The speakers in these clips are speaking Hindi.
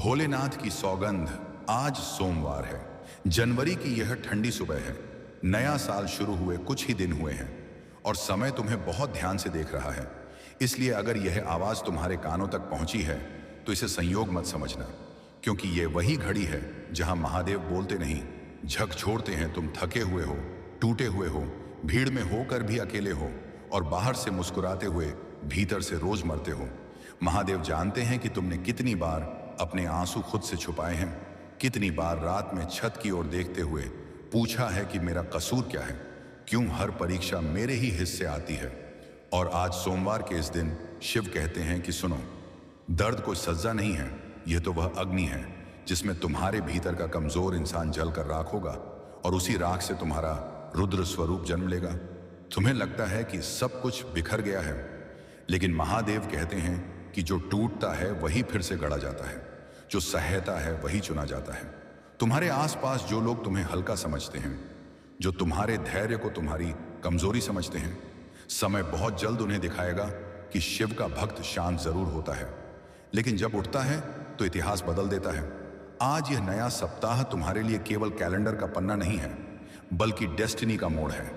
भोलेनाथ की सौगंध। आज सोमवार है। जनवरी की यह ठंडी सुबह है। नया साल शुरू हुए कुछ ही दिन हुए हैं और समय तुम्हें बहुत ध्यान से देख रहा है। इसलिए अगर यह आवाज तुम्हारे कानों तक पहुंची है तो इसे संयोग मत समझना, क्योंकि यह वही घड़ी है जहां महादेव बोलते नहीं, झकझोरते हैं। तुम थके हुए हो, टूटे हुए हो, भीड़ में होकर भी अकेले हो और बाहर से मुस्कुराते हुए भीतर से रोज मरते हो। महादेव जानते हैं कि तुमने कितनी बार अपने आंसू खुद से छुपाए हैं, कितनी बार रात में छत की ओर देखते हुए पूछा है कि मेरा कसूर क्या है, क्यों हर परीक्षा मेरे ही हिस्से आती है। और आज सोमवार के इस दिन शिव कहते हैं कि सुनो, दर्द कोई सज्जा नहीं है, यह तो वह अग्नि है जिसमें तुम्हारे भीतर का कमजोर इंसान जलकर राख होगा और उसी राख से तुम्हारा रुद्र स्वरूप जन्म लेगा। तुम्हें लगता है कि सब कुछ बिखर गया है, लेकिन महादेव कहते हैं कि जो टूटता है वही फिर से गढ़ा जाता है, जो सहता है वही चुना जाता है। तुम्हारे आसपास जो लोग तुम्हें हल्का समझते हैं, जो तुम्हारे धैर्य को तुम्हारी कमजोरी समझते हैं, समय बहुत जल्द उन्हें दिखाएगा कि शिव का भक्त शांत जरूर होता है, लेकिन जब उठता है तो इतिहास बदल देता है। आज यह नया सप्ताह तुम्हारे लिए केवल कैलेंडर का पन्ना नहीं है, बल्कि डेस्टिनी का मोड़ है।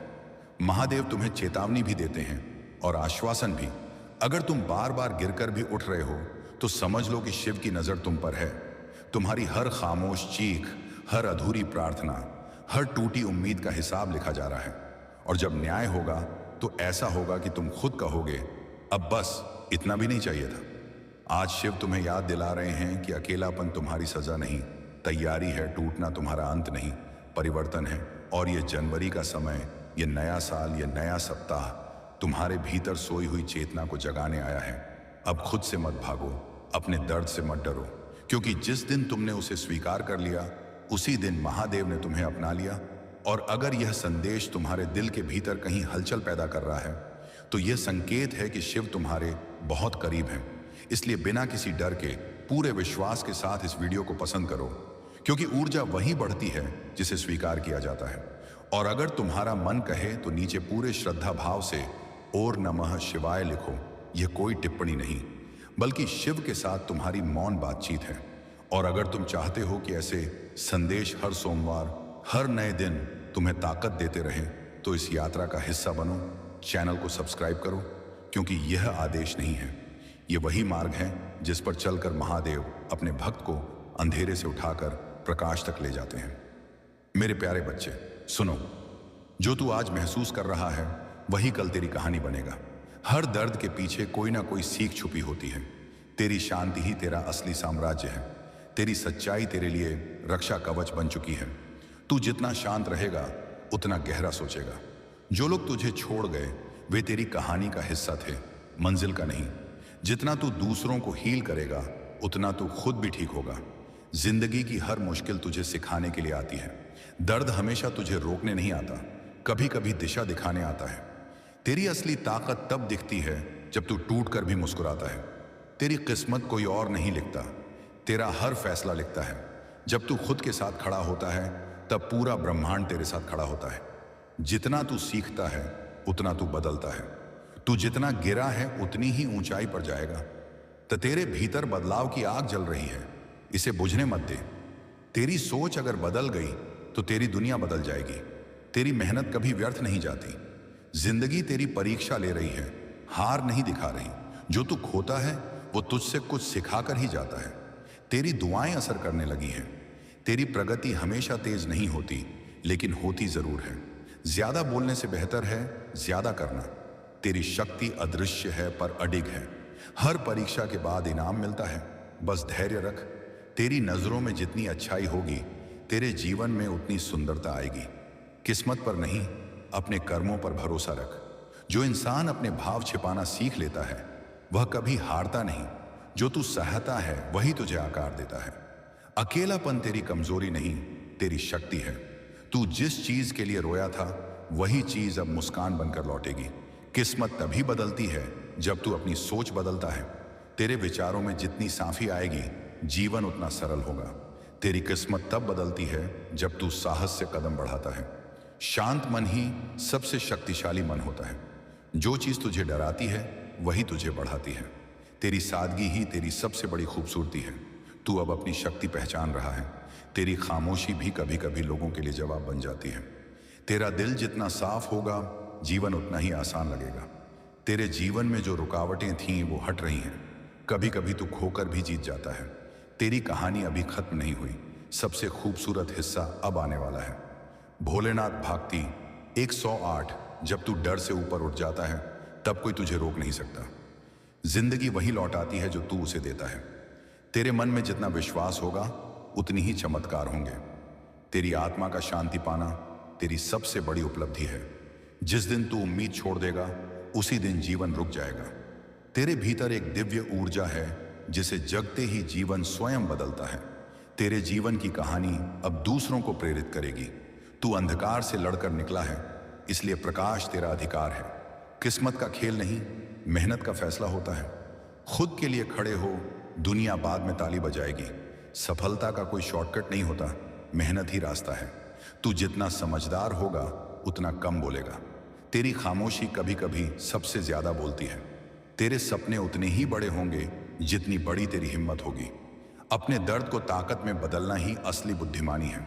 महादेव तुम्हें चेतावनी भी देते हैं और आश्वासन भी। अगर तुम बार बार गिरकर भी उठ रहे हो तो समझ लो कि शिव की नजर तुम पर है। तुम्हारी हर खामोश चीख, हर अधूरी प्रार्थना, हर टूटी उम्मीद का हिसाब लिखा जा रहा है। और जब न्याय होगा तो ऐसा होगा कि तुम खुद कहोगे, अब बस इतना भी नहीं चाहिए था। आज शिव तुम्हें याद दिला रहे हैं कि अकेलापन तुम्हारी सजा नहीं, तैयारी है। टूटना तुम्हारा अंत नहीं, परिवर्तन है। और यह जनवरी का समय, यह नया साल, यह नया सप्ताह तुम्हारे भीतर सोई हुई चेतना को जगाने आया है। अब खुद से मत भागो, अपने दर्द से मत डरो, क्योंकि जिस दिन तुमने उसे स्वीकार कर लिया उसी दिन महादेव ने तुम्हें अपना लिया। और अगर यह संदेश तुम्हारे दिल के भीतर कहीं हलचल पैदा कर रहा है तो यह संकेत है कि शिव तुम्हारे बहुत करीब हैं। इसलिए बिना किसी डर के, पूरे विश्वास के साथ इस वीडियो को पसंद करो, क्योंकि ऊर्जा वही बढ़ती है जिसे स्वीकार किया जाता है। और अगर तुम्हारा मन कहे तो नीचे पूरे श्रद्धा भाव से ओर नमः शिवाय लिखो। यह कोई टिप्पणी नहीं, बल्कि शिव के साथ तुम्हारी मौन बातचीत है। और अगर तुम चाहते हो कि ऐसे संदेश हर सोमवार, हर नए दिन तुम्हें ताकत देते रहें, तो इस यात्रा का हिस्सा बनो। चैनल को सब्सक्राइब करो, क्योंकि यह आदेश नहीं है, यह वही मार्ग है जिस पर चलकर महादेव अपने भक्त को अंधेरे से उठाकर प्रकाश तक ले जाते हैं। मेरे प्यारे बच्चे, सुनो, जो तू आज महसूस कर रहा है वही कल तेरी कहानी बनेगा। हर दर्द के पीछे कोई ना कोई सीख छुपी होती है। तेरी शांति ही तेरा असली साम्राज्य है। तेरी सच्चाई तेरे लिए रक्षा कवच बन चुकी है। तू जितना शांत रहेगा उतना गहरा सोचेगा। जो लोग तुझे छोड़ गए वे तेरी कहानी का हिस्सा थे, मंजिल का नहीं। जितना तू दूसरों को हील करेगा उतना तू खुद भी ठीक होगा। जिंदगी की हर मुश्किल तुझे सिखाने के लिए आती है। दर्द हमेशा तुझे रोकने नहीं आता, कभी कभी दिशा दिखाने आता है। तेरी असली ताकत तब दिखती है जब तू टूट कर भी मुस्कुराता है। तेरी किस्मत कोई और नहीं लिखता, तेरा हर फैसला लिखता है। जब तू खुद के साथ खड़ा होता है तब पूरा ब्रह्मांड तेरे साथ खड़ा होता है। जितना तू सीखता है उतना तू बदलता है। तू जितना गिरा है उतनी ही ऊंचाई पर जाएगा। तो तेरे भीतर बदलाव की आग जल रही है, इसे बुझने मत दे। तेरी सोच अगर बदल गई तो तेरी दुनिया बदल जाएगी। तेरी मेहनत कभी व्यर्थ नहीं जाती। जिंदगी तेरी परीक्षा ले रही है, हार नहीं दिखा रही। जो तू खोता है वो तुझसे कुछ सिखाकर ही जाता है। तेरी दुआएं असर करने लगी हैं। तेरी प्रगति हमेशा तेज नहीं होती, लेकिन होती जरूर है। ज्यादा बोलने से बेहतर है ज्यादा करना। तेरी शक्ति अदृश्य है पर अडिग है। हर परीक्षा के बाद इनाम मिलता है, बस धैर्य रख। तेरी नजरों में जितनी अच्छाई होगी तेरे जीवन में उतनी सुंदरता आएगी। किस्मत पर नहीं, अपने कर्मों पर भरोसा रख। जो इंसान अपने भाव छिपाना सीख लेता है वह कभी हारता नहीं। जो तू सहता है वही तुझे आकार देता है। अकेलापन तेरी कमजोरी नहीं, तेरी शक्ति है। तू जिस चीज के लिए रोया था वही चीज अब मुस्कान बनकर लौटेगी। किस्मत तभी बदलती है जब तू अपनी सोच बदलता है। तेरे विचारों में जितनी साफी आएगी जीवन उतना सरल होगा। तेरी किस्मत तब बदलती है जब तू साहस से कदम बढ़ाता है। शांत मन ही सबसे शक्तिशाली मन होता है। जो चीज तुझे डराती है वही तुझे बढ़ाती है। तेरी सादगी ही तेरी सबसे बड़ी खूबसूरती है। तू अब अपनी शक्ति पहचान रहा है। तेरी खामोशी भी कभी कभी लोगों के लिए जवाब बन जाती है। तेरा दिल जितना साफ होगा, जीवन उतना ही आसान लगेगा। तेरे जीवन में जो रुकावटें थीं वो हट रही हैं। कभी कभी तू खोकर भी जीत जाता है। तेरी कहानी अभी खत्म नहीं हुई। सबसे खूबसूरत हिस्सा अब आने वाला है। भोलेनाथ भागती 108। जब तू डर से ऊपर उठ जाता है तब कोई तुझे रोक नहीं सकता। जिंदगी वही लौटाती है जो तू उसे देता है। तेरे मन में जितना विश्वास होगा उतनी ही चमत्कार होंगे। तेरी आत्मा का शांति पाना तेरी सबसे बड़ी उपलब्धि है। जिस दिन तू उम्मीद छोड़ देगा उसी दिन जीवन रुक जाएगा। तेरे भीतर एक दिव्य ऊर्जा है जिसे जगते ही जीवन स्वयं बदलता है। तेरे जीवन की कहानी अब दूसरों को प्रेरित करेगी। तू अंधकार से लड़कर निकला है, इसलिए प्रकाश तेरा अधिकार है। किस्मत का खेल नहीं, मेहनत का फैसला होता है। खुद के लिए खड़े हो, दुनिया बाद में ताली बजाएगी। सफलता का कोई शॉर्टकट नहीं होता, मेहनत ही रास्ता है। तू जितना समझदार होगा उतना कम बोलेगा। तेरी खामोशी कभी कभी सबसे ज्यादा बोलती है। तेरे सपने उतने ही बड़े होंगे जितनी बड़ी तेरी हिम्मत होगी। अपने दर्द को ताकत में बदलना ही असली बुद्धिमानी है।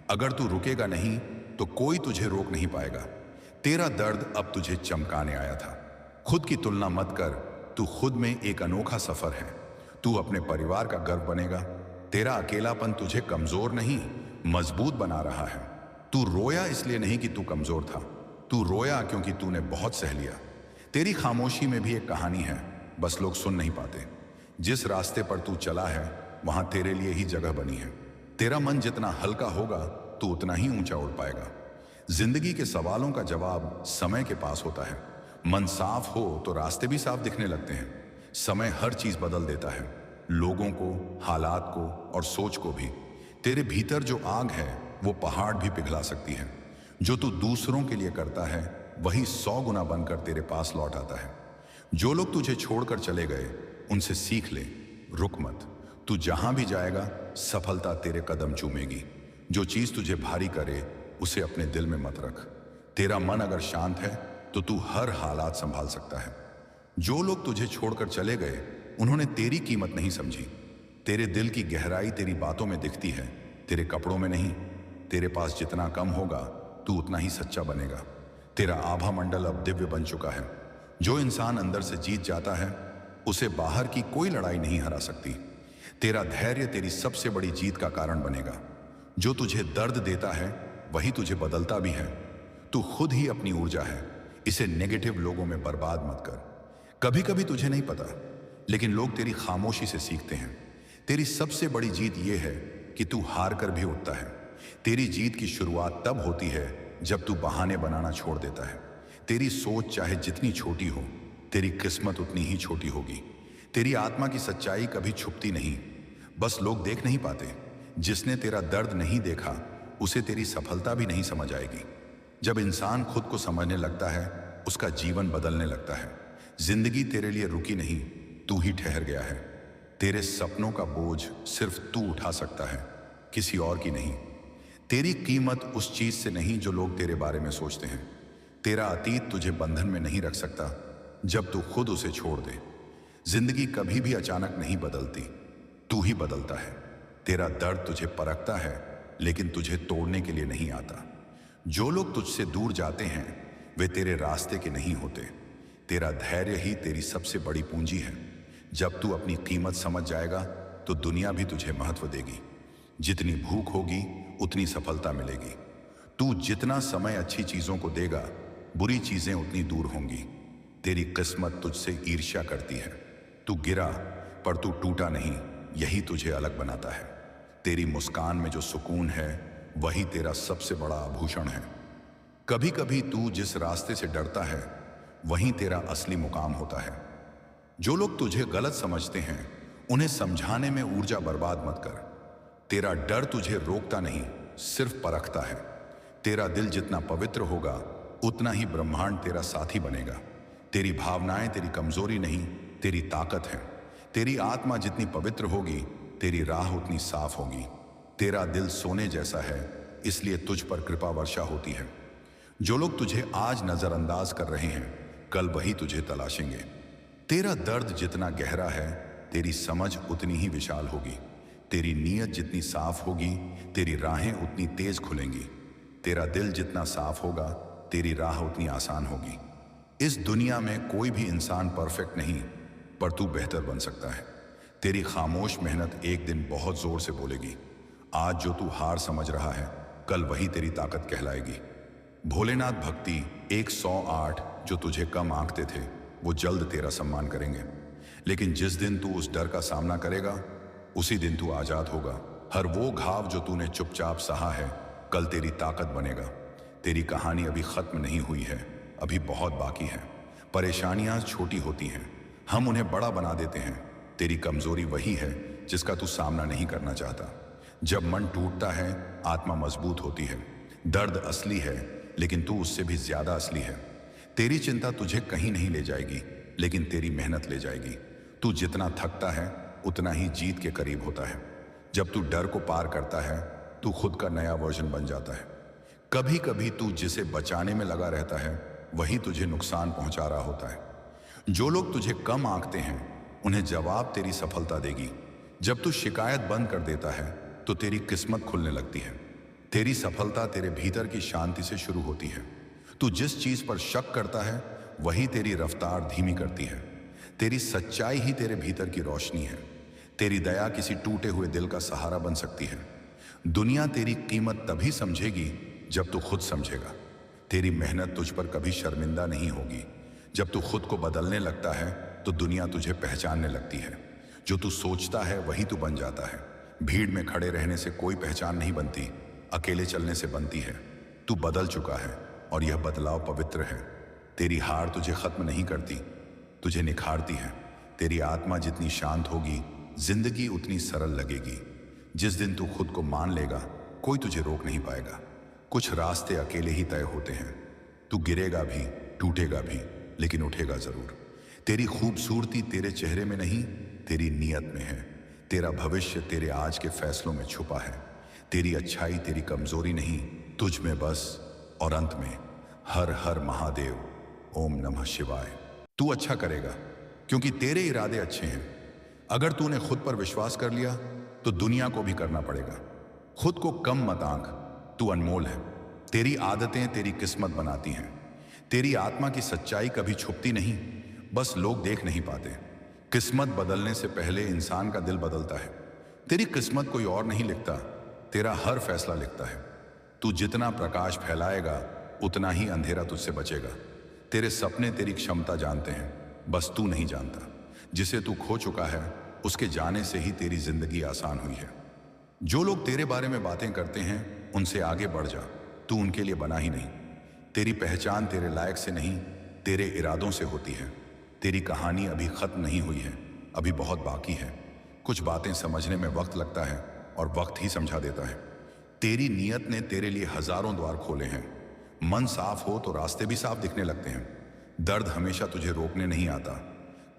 अगर तू रुकेगा नहीं तो कोई तुझे रोक नहीं पाएगा। तेरा दर्द अब तुझे चमकाने आया था। खुद की तुलना मत कर, तू खुद में एक अनोखा सफर है। तू अपने परिवार का गर्व बनेगा। तेरा अकेलापन तुझे कमजोर नहीं, मजबूत बना रहा है। तू रोया इसलिए नहीं कि तू कमजोर था, तू रोया क्योंकि तूने बहुत सह लिया। तेरी खामोशी में भी एक कहानी है, बस लोग सुन नहीं पाते। जिस रास्ते पर तू चला है वहां तेरे लिए ही जगह बनी है। तेरा मन जितना हल्का होगा तू उतना ही ऊंचा उड़ पाएगा। जिंदगी के सवालों का जवाब समय के पास होता है। मन साफ हो तो रास्ते भी साफ दिखने लगते हैं। समय हर चीज बदल देता है, लोगों को, हालात को और सोच को भी। तेरे भीतर जो आग है वो पहाड़ भी पिघला सकती है। जो तू दूसरों के लिए करता है वही 100 गुना बनकर तेरे पास लौट आता है। जो लोग तुझे छोड़कर चले गए उनसे सीख ले, रुक मत। तू जहां भी जाएगा सफलता तेरे कदम चूमेगी। जो चीज तुझे भारी करे उसे अपने दिल में मत रख। तेरा मन अगर शांत है तो तू हर हालात संभाल सकता है। जो लोग तुझे छोड़कर चले गए उन्होंने तेरी कीमत नहीं समझी। तेरे दिल की गहराई तेरी बातों में दिखती है, तेरे कपड़ों में नहीं। तेरे पास जितना कम होगा तू उतना ही सच्चा बनेगा। तेरा आभा मंडल अब दिव्य बन चुका है। जो इंसान अंदर से जीत जाता है उसे बाहर की कोई लड़ाई नहीं हरा सकती। तेरा धैर्य तेरी सबसे बड़ी जीत का कारण बनेगा। जो तुझे दर्द देता है वही तुझे बदलता भी है। तू खुद ही अपनी ऊर्जा है, इसे नेगेटिव लोगों में बर्बाद मत कर। कभी कभी तुझे नहीं पता, लेकिन लोग तेरी खामोशी से सीखते हैं। तेरी सबसे बड़ी जीत यह है कि तू हार कर भी उठता है। तेरी जीत की शुरुआत तब होती है जब तू बहाने बनाना छोड़ देता है। तेरी सोच चाहे जितनी छोटी हो, तेरी किस्मत उतनी ही छोटी होगी। तेरी आत्मा की सच्चाई कभी छुपती नहीं, बस लोग देख नहीं पाते। जिसने तेरा दर्द नहीं देखा उसे तेरी सफलता भी नहीं समझ आएगी। जब इंसान खुद को समझने लगता है उसका जीवन बदलने लगता है। जिंदगी तेरे लिए रुकी नहीं, तू ही ठहर गया है। तेरे सपनों का बोझ सिर्फ तू उठा सकता है, किसी और की नहीं। तेरी कीमत उस चीज से नहीं जो लोग तेरे बारे में सोचते हैं। तेरा अतीत तुझे बंधन में नहीं रख सकता जब तू खुद उसे छोड़ दे। जिंदगी कभी भी अचानक नहीं बदलती, तू ही बदलता है। तेरा दर्द तुझे परखता है लेकिन तुझे तोड़ने के लिए नहीं आता। जो लोग तुझसे दूर जाते हैं वे तेरे रास्ते के नहीं होते। तेरा धैर्य ही तेरी सबसे बड़ी पूंजी है। जब तू अपनी कीमत समझ जाएगा तो दुनिया भी तुझे महत्व देगी। जितनी भूख होगी उतनी सफलता मिलेगी। तू जितना समय अच्छी चीजों को देगा बुरी चीजें उतनी दूर होंगी। तेरी किस्मत तुझसे ईर्ष्या करती है। तू गिरा पर तू टूटा नहीं, यही तुझे अलग बनाता है। तेरी मुस्कान में जो सुकून है वही तेरा सबसे बड़ा आभूषण है। कभी कभी तू जिस रास्ते से डरता है वहीं तेरा असली मुकाम होता है। जो लोग तुझे गलत समझते हैं उन्हें समझाने में ऊर्जा बर्बाद मत कर। तेरा डर तुझे रोकता नहीं, सिर्फ परखता है। तेरा दिल जितना पवित्र होगा उतना ही ब्रह्मांड तेरा साथी बनेगा। तेरी भावनाएं तेरी कमजोरी नहीं, तेरी ताकत है। तेरी आत्मा जितनी पवित्र होगी तेरी राह उतनी साफ होगी। तेरा दिल सोने जैसा है, इसलिए तुझ पर कृपा वर्षा होती है। जो लोग तुझे आज नजरअंदाज कर रहे हैं कल वही तुझे तलाशेंगे। तेरा दर्द जितना गहरा है तेरी समझ उतनी ही विशाल होगी। तेरी नीयत जितनी साफ होगी, तेरी राहें उतनी तेज खुलेंगी। तेरा दिल जितना साफ होगा, तेरी राह उतनी आसान होगी। इस दुनिया में कोई भी इंसान परफेक्ट नहीं, पर तू बेहतर बन सकता है। तेरी खामोश मेहनत एक दिन बहुत जोर से बोलेगी। आज जो तू हार समझ रहा है, कल वही तेरी ताकत कहलाएगी। भोलेनाथ भक्ति 108 जो तुझे कम आंकते थे, वो जल्द तेरा सम्मान करेंगे। लेकिन जिस दिन तू उस डर का सामना करेगा, उसी दिन तू आजाद होगा। हर वो घाव जो तूने चुपचाप सहा है, कल तेरी ताकत बनेगा। तेरी कहानी अभी खत्म नहीं हुई है, अभी बहुत बाकी है। परेशानियां छोटी होती हैं, हम उन्हें बड़ा बना देते हैं। तेरी कमजोरी वही है जिसका तू सामना नहीं करना चाहता। जब मन टूटता है, आत्मा मजबूत होती है। दर्द असली है, लेकिन तू उससे भी ज्यादा असली है। तेरी चिंता तुझे कहीं नहीं ले जाएगी, लेकिन तेरी मेहनत ले जाएगी। तू जितना थकता है, उतना ही जीत के करीब होता है। जब तू डर को पार करता है, तू खुद का नया वर्जन बन जाता है। कभी कभी तू जिसे बचाने में लगा रहता है, वही तुझे नुकसान पहुंचा रहा होता है। जो लोग तुझे कम आंकते हैं, उन्हें जवाब तेरी सफलता देगी। जब तू शिकायत बंद कर देता है, तो तेरी किस्मत खुलने लगती है। तेरी सफलता तेरे भीतर की शांति से शुरू होती है। तू जिस चीज पर शक करता है, वही तेरी रफ्तार धीमी करती है। तेरी सच्चाई ही तेरे भीतर की रोशनी है। तेरी दया किसी टूटे हुए दिल का सहारा बन सकती है। दुनिया तेरी कीमत तभी समझेगी जब तू खुद समझेगा। तेरी मेहनत तुझ पर कभी शर्मिंदा नहीं होगी। जब तू खुद को बदलने लगता है, तो दुनिया तुझे पहचानने लगती है। जो तू सोचता है, वही तू बन जाता है। भीड़ में खड़े रहने से कोई पहचान नहीं बनती, अकेले चलने से बनती है। तू बदल चुका है, और यह बदलाव पवित्र है। तेरी हार तुझे खत्म नहीं करती, तुझे निखारती है। तेरी आत्मा जितनी शांत होगी, जिंदगी उतनी सरल लगेगी। जिस दिन तू खुद को मान लेगा, कोई तुझे रोक नहीं पाएगा। कुछ रास्ते अकेले ही तय होते हैं। तू गिरेगा भी, टूटेगा भी, लेकिन उठेगा जरूर। तेरी खूबसूरती तेरे चेहरे में नहीं, तेरी नीयत में है। तेरा भविष्य तेरे आज के फैसलों में छुपा है। तेरी अच्छाई तेरी कमजोरी नहीं, तुझ में बस। और अंत में, हर हर महादेव, ओम नमः शिवाय। तू अच्छा करेगा, क्योंकि तेरे इरादे अच्छे हैं। अगर तूने खुद पर विश्वास कर लिया, तो दुनिया को भी करना पड़ेगा। खुद को कम मत आंक, तू अनमोल है। तेरी आदतें तेरी किस्मत बनाती हैं। तेरी आत्मा की सच्चाई कभी छुपती नहीं, बस लोग देख नहीं पाते। किस्मत बदलने से पहले इंसान का दिल बदलता है। तेरी किस्मत कोई और नहीं लिखता, तेरा हर फैसला लिखता है। तू जितना प्रकाश फैलाएगा, उतना ही अंधेरा तुझसे बचेगा। तेरे सपने तेरी क्षमता जानते हैं, बस तू नहीं जानता। जिसे तू खो चुका है, उसके जाने से ही तेरी जिंदगी आसान हुई है। जो लोग तेरे बारे में बातें करते हैं, उनसे आगे बढ़ जा। तू उनके लिए बना ही नहीं। तेरी पहचान तेरे लायक से नहीं, तेरे इरादों से होती है। तेरी कहानी अभी खत्म नहीं हुई है, अभी बहुत बाकी है। कुछ बातें समझने में वक्त लगता है, और वक्त ही समझा देता है। तेरी नीयत ने तेरे लिए हजारों द्वार खोले हैं। मन साफ हो तो रास्ते भी साफ दिखने लगते हैं। दर्द हमेशा तुझे रोकने नहीं आता,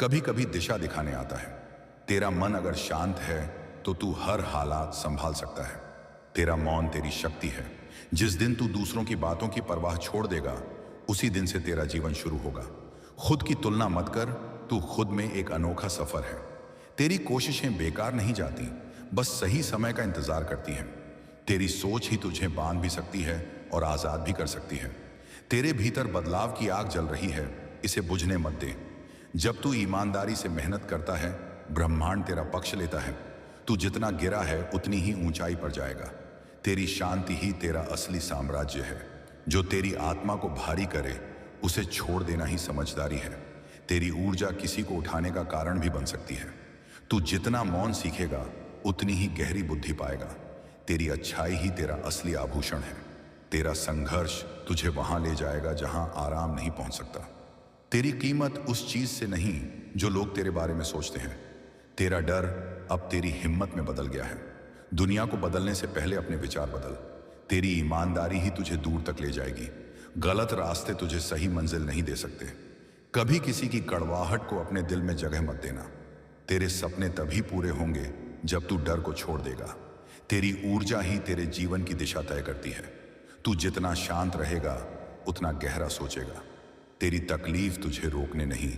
कभी कभी दिशा दिखाने आता है। तेरा मन अगर शांत है, तो तू हर हालात संभाल सकता है। तेरा मौन तेरी शक्ति है। जिस दिन तू दूसरों की बातों की परवाह छोड़ देगा, उसी दिन से तेरा जीवन शुरू होगा। खुद की तुलना मत कर, तू खुद में एक अनोखा सफर है। तेरी कोशिशें बेकार नहीं जाती, बस सही समय का इंतजार करती हैं। तेरी सोच ही तुझे बांध भी सकती है और आजाद भी कर सकती है। तेरे भीतर बदलाव की आग जल रही है, इसे बुझने मत दे। जब तू ईमानदारी से मेहनत करता है, ब्रह्मांड तेरा पक्ष लेता है। तू जितना गिरा है, उतनी ही ऊंचाई पर जाएगा। तेरी शांति ही तेरा असली साम्राज्य है। जो तेरी आत्मा को भारी करे, उसे छोड़ देना ही समझदारी है। तेरी ऊर्जा किसी को उठाने का कारण भी बन सकती है। तू जितना मौन सीखेगा, उतनी ही गहरी बुद्धि पाएगा। तेरी अच्छाई ही तेरा असली आभूषण है। तेरा संघर्ष तुझे वहां ले जाएगा जहां आराम नहीं पहुंच सकता। तेरी कीमत उस चीज से नहीं जो लोग तेरे बारे में सोचते हैं। तेरा डर अब तेरी हिम्मत में बदल गया है। दुनिया को बदलने से पहले अपने विचार बदल। तेरी ईमानदारी ही तुझे दूर तक ले जाएगी। गलत रास्ते तुझे सही मंजिल नहीं दे सकते। कभी किसी की कड़वाहट को अपने दिल में जगह मत देना। तेरे सपने तभी पूरे होंगे जब तू डर को छोड़ देगा। तेरी ऊर्जा ही तेरे जीवन की दिशा तय करती है। तू जितना शांत रहेगा, उतना गहरा सोचेगा। तेरी तकलीफ तुझे रोकने नहीं,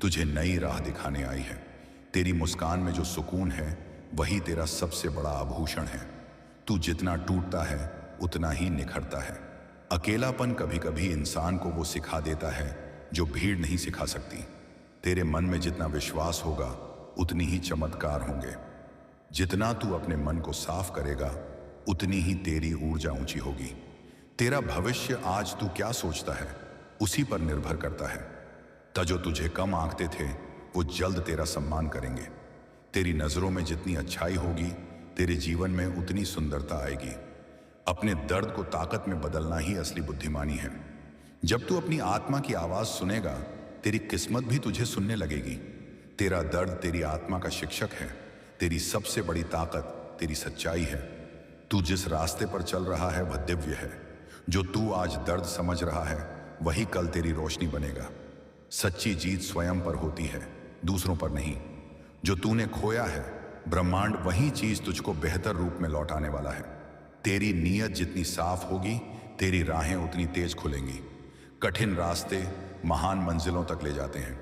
तुझे नई राह दिखाने आई है। तेरी मुस्कान में जो सुकून है, वही तेरा सबसे बड़ा आभूषण है। तू जितना टूटता है उतना ही निखरता है। अकेलापन कभी कभी इंसान को वो सिखा देता है जो भीड़ नहीं सिखा सकती। तेरे मन में जितना विश्वास होगा उतनी ही चमत्कार होंगे। जितना तू अपने मन को साफ करेगा उतनी ही तेरी ऊर्जा ऊंची होगी। तेरा भविष्य आज तू क्या सोचता है उसी पर निर्भर करता है। जो तुझे कम आंकते थे वो जल्द तेरा सम्मान करेंगे। तेरी नजरों में जितनी अच्छाई होगी तेरे जीवन में उतनी सुंदरता आएगी। अपने दर्द को ताकत में बदलना ही असली बुद्धिमानी है। जब तू अपनी आत्मा की आवाज सुनेगा तेरी किस्मत भी तुझे सुनने लगेगी। तेरा दर्द तेरी आत्मा का शिक्षक है। तेरी सबसे बड़ी ताकत तेरी सच्चाई है। तू जिस रास्ते पर चल रहा है वह दिव्य है। जो तू आज दर्द समझ रहा है वही कल तेरी रोशनी बनेगा। सच्ची जीत स्वयं पर होती है, दूसरों पर नहीं। जो तूने खोया है ब्रह्मांड वही चीज तुझको बेहतर रूप में लौटाने वाला है। तेरी नीयत जितनी साफ होगी तेरी राहें उतनी तेज खुलेंगी। कठिन रास्ते महान मंजिलों तक ले जाते हैं।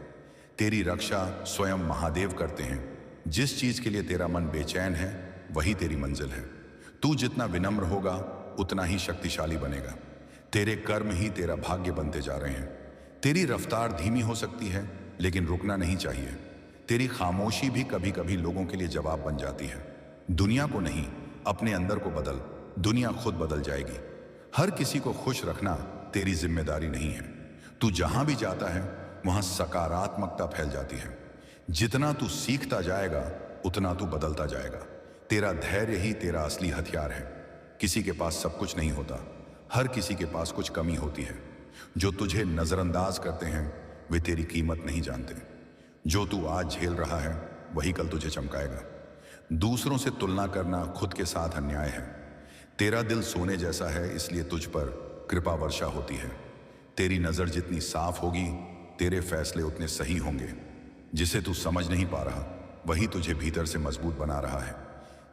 तेरी रक्षा स्वयं महादेव करते हैं। जिस चीज के लिए तेरा मन बेचैन है वही तेरी मंजिल है। तू जितना विनम्र होगा उतना ही शक्तिशाली बनेगा। तेरे कर्म ही तेरा भाग्य बनते जा रहे हैं। तेरी रफ्तार धीमी हो सकती है लेकिन रुकना नहीं चाहिए। तेरी खामोशी भी कभी कभी लोगों के लिए जवाब बन जाती है। दुनिया को नहीं, अपने अंदर को बदल, दुनिया खुद बदल जाएगी। हर किसी को खुश रखना तेरी जिम्मेदारी नहीं है। तू जहां भी जाता है वहां सकारात्मकता फैल जाती है। जितना तू सीखता जाएगा उतना तू बदलता जाएगा। तेरा धैर्य ही तेरा असली हथियार है। किसी के पास सब कुछ नहीं होता, हर किसी के पास कुछ कमी होती है। जो तुझे नजरअंदाज करते हैं वे तेरी कीमत नहीं जानते। जो तू आज झेल रहा है वही कल तुझे चमकाएगा। दूसरों से तुलना करना खुद के साथ अन्याय है। तेरा दिल सोने जैसा है इसलिए तुझ पर कृपा वर्षा होती है। तेरी नजर जितनी साफ होगी तेरे फैसले उतने सही होंगे। जिसे तू समझ नहीं पा रहा वही तुझे भीतर से मजबूत बना रहा है।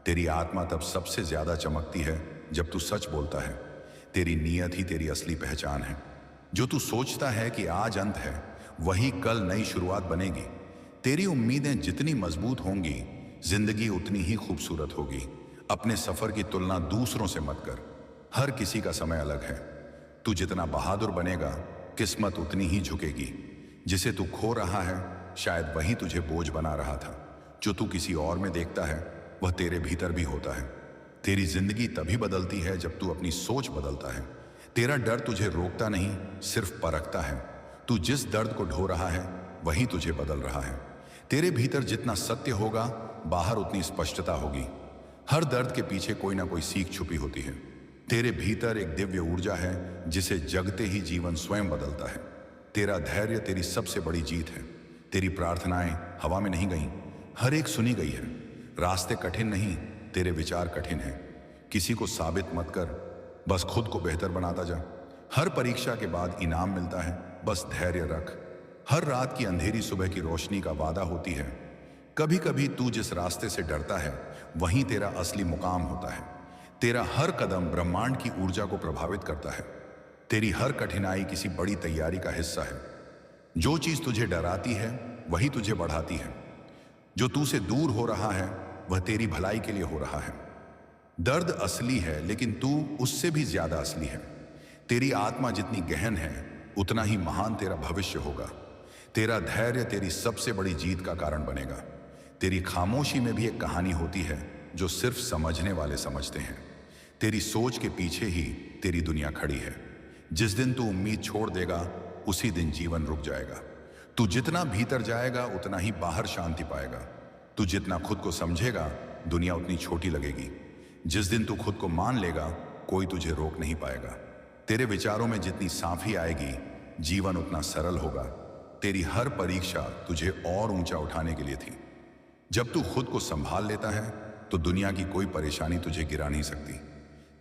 तेरी आत्मा तब सबसे ज्यादा चमकती है जब तू सच बोलता है। तेरी नीयत ही तेरी असली पहचान है। जो तू सोचता है कि आज अंत है वही कल नई शुरुआत बनेगी। तेरी उम्मीदें जितनी मजबूत होंगी जिंदगी उतनी ही खूबसूरत होगी। अपने सफर की तुलना दूसरों से मत कर। हर किसी का समय अलग है। तू जितना बहादुर बनेगा किस्मत उतनी ही झुकेगी। जिसे तू खो रहा है शायद वही तुझे बोझ बना रहा था। जो तू किसी और में देखता है वह तेरे भीतर भी होता है। तेरी जिंदगी तभी बदलती है जब तू अपनी सोच बदलता है। तेरा डर तुझे रोकता नहीं, सिर्फ परखता है। तू जिस दर्द को ढो रहा है वही तुझे बदल रहा है। तेरे भीतर जितना सत्य होगा बाहर उतनी स्पष्टता होगी। हर दर्द के पीछे कोई ना कोई सीख छुपी होती है। तेरे भीतर एक दिव्य ऊर्जा है जिसे जगते ही जीवन स्वयं बदलता है। तेरा धैर्य तेरी सबसे बड़ी जीत है। तेरी प्रार्थनाएं हवा में नहीं गईं, हर एक सुनी गई है। रास्ते कठिन नहीं, तेरे विचार कठिन हैं। किसी को साबित मत कर, बस खुद को बेहतर बनाता जा। हर परीक्षा के बाद इनाम मिलता है, बस धैर्य रख। हर रात की अंधेरी सुबह की रोशनी का वादा होती है। कभी कभी तू जिस रास्ते से डरता है वहीं तेरा असली मुकाम होता है। तेरा हर कदम ब्रह्मांड की ऊर्जा को प्रभावित करता है। तेरी हर कठिनाई किसी बड़ी तैयारी का हिस्सा है। जो चीज तुझे डराती है वही तुझे बढ़ाती है। जो तू से दूर हो रहा है वह तेरी भलाई के लिए हो रहा है। दर्द असली है लेकिन तू उससे भी ज्यादा असली है। तेरी आत्मा जितनी गहन है उतना ही महान तेरा भविष्य होगा। तेरा धैर्य तेरी सबसे बड़ी जीत का कारण बनेगा। तेरी खामोशी में भी एक कहानी होती है जो सिर्फ समझने वाले समझते हैं। तेरी सोच के पीछे ही तेरी दुनिया खड़ी है। जिस दिन तू उम्मीद छोड़ देगा उसी दिन जीवन रुक जाएगा। तू जितना भीतर जाएगा उतना ही बाहर शांति पाएगा। तू जितना खुद को समझेगा दुनिया उतनी छोटी लगेगी। जिस दिन तू खुद को मान लेगा कोई तुझे रोक नहीं पाएगा। तेरे विचारों में जितनी साफी आएगी जीवन उतना सरल होगा। तेरी हर परीक्षा तुझे और ऊंचा उठाने के लिए थी। जब तू खुद को संभाल लेता है तो दुनिया की कोई परेशानी तुझे गिरा नहीं सकती।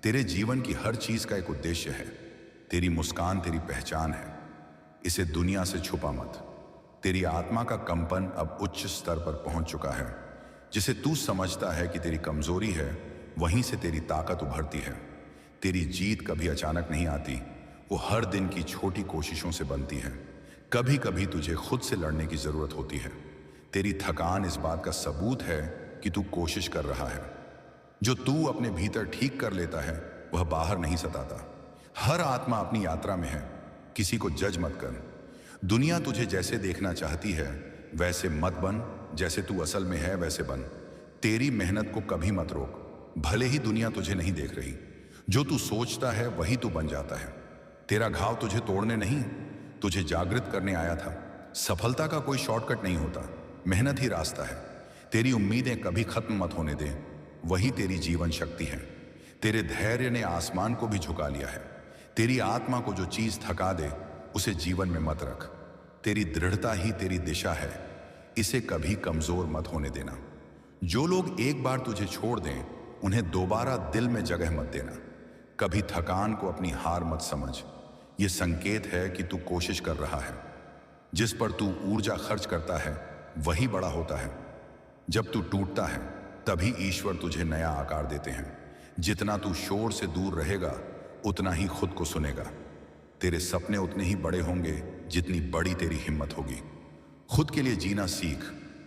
तेरे जीवन की हर चीज का एक उद्देश्य है। तेरी मुस्कान तेरी पहचान है, इसे दुनिया से छुपा मत। तेरी आत्मा का कंपन अब उच्च स्तर पर पहुंच चुका है। जिसे तू समझता है कि तेरी कमजोरी है वहीं से तेरी ताकत उभरती है। तेरी जीत कभी अचानक नहीं आती, वो हर दिन की छोटी कोशिशों से बनती है। कभी कभी तुझे खुद से लड़ने की जरूरत होती है। तेरी थकान इस बात का सबूत है कि तू कोशिश कर रहा है। जो तू अपने भीतर ठीक कर लेता है वह बाहर नहीं सताता। हर आत्मा अपनी यात्रा में है, किसी को जज मत कर। दुनिया तुझे जैसे देखना चाहती है वैसे मत बन, जैसे तू असल में है वैसे बन। तेरी मेहनत को कभी मत रोक, भले ही दुनिया तुझे नहीं देख रही। जो तू सोचता है वही तू बन जाता है। तेरा घाव तुझे तोड़ने नहीं, तुझे जागृत करने आया था। सफलता का कोई शॉर्टकट नहीं होता, मेहनत ही रास्ता है। तेरी उम्मीदें कभी खत्म मत होने दे, वही तेरी जीवन शक्ति है। तेरे धैर्य ने आसमान को भी झुका लिया है। तेरी आत्मा को जो चीज थका दे उसे जीवन में मत रख। तेरी दृढ़ता ही तेरी दिशा है, इसे कभी कमजोर मत होने देना। जो लोग एक बार तुझे छोड़ दें उन्हें दोबारा दिल में जगह मत देना। कभी थकान को अपनी हार मत समझ, यह संकेत है कि तू कोशिश कर रहा है। जिस पर तू ऊर्जा खर्च करता है वही बड़ा होता है। जब तू टूटता है तभी ईश्वर तुझे नया आकार देते हैं। जितना तू शोर से दूर रहेगा उतना ही खुद को सुनेगा। तेरे सपने उतने ही बड़े होंगे जितनी बड़ी तेरी हिम्मत होगी। खुद के लिए जीना सीख,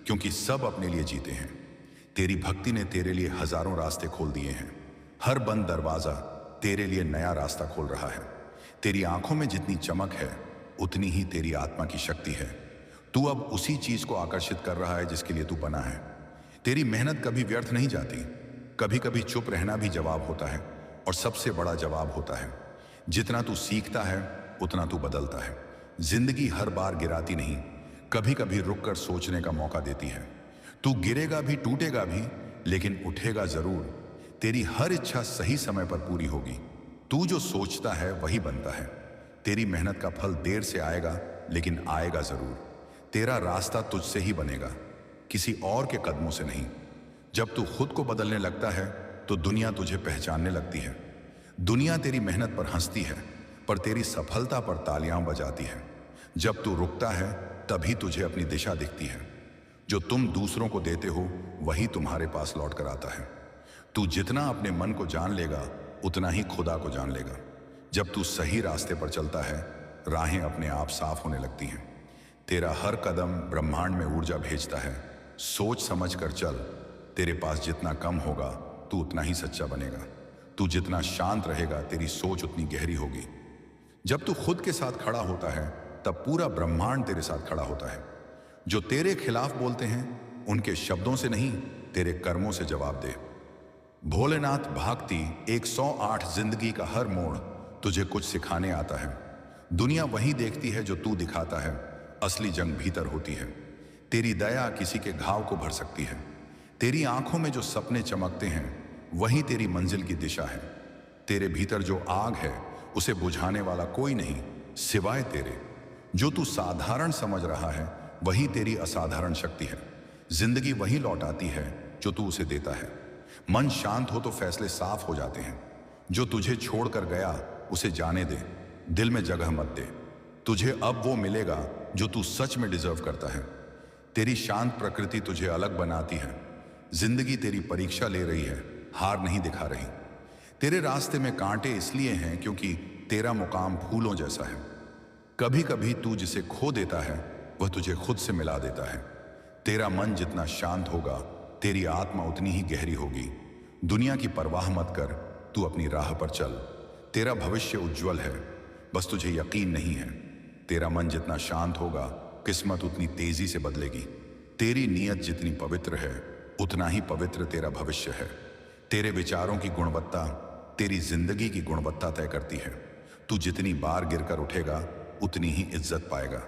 क्योंकि सब अपने लिए जीते हैं। तेरी भक्ति ने तेरे लिए हजारों रास्ते खोल दिए हैं। हर बंद दरवाजा तेरे लिए नया रास्ता खोल रहा है। तेरी आंखों में जितनी चमक है उतनी ही तेरी आत्मा की शक्ति है। तू अब उसी चीज को आकर्षित कर रहा है जिसके लिए तू बना है। तेरी मेहनत कभी व्यर्थ नहीं जाती। कभी कभी चुप रहना भी जवाब होता है, और सबसे बड़ा जवाब होता है। जितना तू सीखता है उतना तू बदलता है। जिंदगी हर बार गिराती नहीं, कभी कभी रुककर सोचने का मौका देती है। तू गिरेगा भी, टूटेगा भी, लेकिन उठेगा जरूर। तेरी हर इच्छा सही समय पर पूरी होगी। तू जो सोचता है वही बनता है। तेरी मेहनत का फल देर से आएगा, लेकिन आएगा जरूर। तेरा रास्ता तुझसे ही बनेगा, किसी और के कदमों से नहीं। जब तू खुद को बदलने लगता है तो दुनिया तुझे पहचानने लगती है। दुनिया तेरी मेहनत पर हंसती है, पर तेरी सफलता पर तालियां बजाती है। जब तू रुकता है तभी तुझे अपनी दिशा दिखती है। जो तुम दूसरों को देते हो वही तुम्हारे पास लौट कर आता है। तू जितना अपने मन को जान लेगा उतना ही खुदा को जान लेगा। जब तू सही रास्ते पर चलता है राहें अपने आप साफ होने लगती हैं। तेरा हर कदम ब्रह्मांड में ऊर्जा भेजता है। सोच समझ कर चल। तेरे पास जितना कम होगा तू उतना ही सच्चा बनेगा। तू जितना शांत रहेगा तेरी सोच उतनी गहरी होगी। जब तू खुद के साथ खड़ा होता है तब पूरा ब्रह्मांड तेरे साथ खड़ा होता है। जो तेरे खिलाफ बोलते हैं उनके शब्दों से नहीं, तेरे कर्मों से जवाब दे। भोलेनाथ भागती 108 जिंदगी का हर मोड़ तुझे कुछ सिखाने आता है। दुनिया वही देखती है जो तू दिखाता है, असली जंग भीतर होती है। तेरी दया किसी के घाव को भर सकती है। तेरी आंखों में जो सपने चमकते हैं वही तेरी मंजिल की दिशा है। तेरे भीतर जो आग है उसे बुझाने वाला कोई नहीं सिवाय तेरे। जो तू साधारण समझ रहा है वही तेरी असाधारण शक्ति है। जिंदगी वही लौट आती है जो तू उसे देता है। मन शांत हो तो फैसले साफ हो जाते हैं। जो तुझे छोड़कर गया उसे जाने दे, दिल में जगह मत दे। तुझे अब वो मिलेगा जो तू सच में डिजर्व करता है। तेरी शांत प्रकृति तुझे अलग बनाती है। जिंदगी तेरी परीक्षा ले रही है, हार नहीं दिखा रही। तेरे रास्ते में कांटे इसलिए हैं क्योंकि तेरा मुकाम फूलों जैसा है। कभी कभी तू जिसे खो देता है वह तुझे खुद से मिला देता है। तेरा मन जितना शांत होगा तेरी आत्मा उतनी ही गहरी होगी। दुनिया की परवाह मत कर, तू अपनी राह पर चल। तेरा भविष्य उज्जवल है, बस तुझे यकीन नहीं है। तेरा मन जितना शांत होगा किस्मत उतनी तेजी से बदलेगी। तेरी नीयत जितनी पवित्र है उतना ही पवित्र तेरा भविष्य है। तेरे विचारों की गुणवत्ता तेरी जिंदगी की गुणवत्ता तय करती है। तू जितनी बार गिरकर उठेगा उतनी ही इज्जत पाएगा।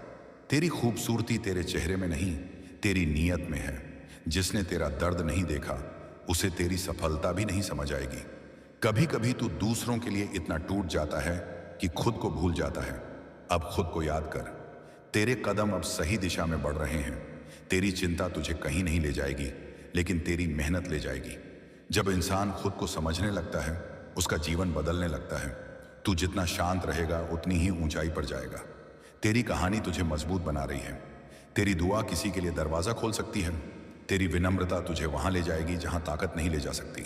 तेरी खूबसूरती तेरे चेहरे में नहीं, तेरी नीयत में है। जिसने तेरा दर्द नहीं देखा उसे तेरी सफलता भी नहीं समझ आएगी। कभी कभी तू दूसरों के लिए इतना टूट जाता है कि खुद को भूल जाता है। अब खुद को याद कर, तेरे कदम अब सही दिशा में बढ़ रहे हैं। तेरी चिंता तुझे कहीं नहीं ले जाएगी, लेकिन तेरी मेहनत ले जाएगी। जब इंसान खुद को समझने लगता है उसका जीवन बदलने लगता है। तू जितना शांत रहेगा उतनी ही ऊंचाई पर जाएगा। तेरी कहानी तुझे मजबूत बना रही है। तेरी दुआ किसी के लिए दरवाजा खोल सकती है। तेरी विनम्रता तुझे वहां ले जाएगी जहां ताकत नहीं ले जा सकती।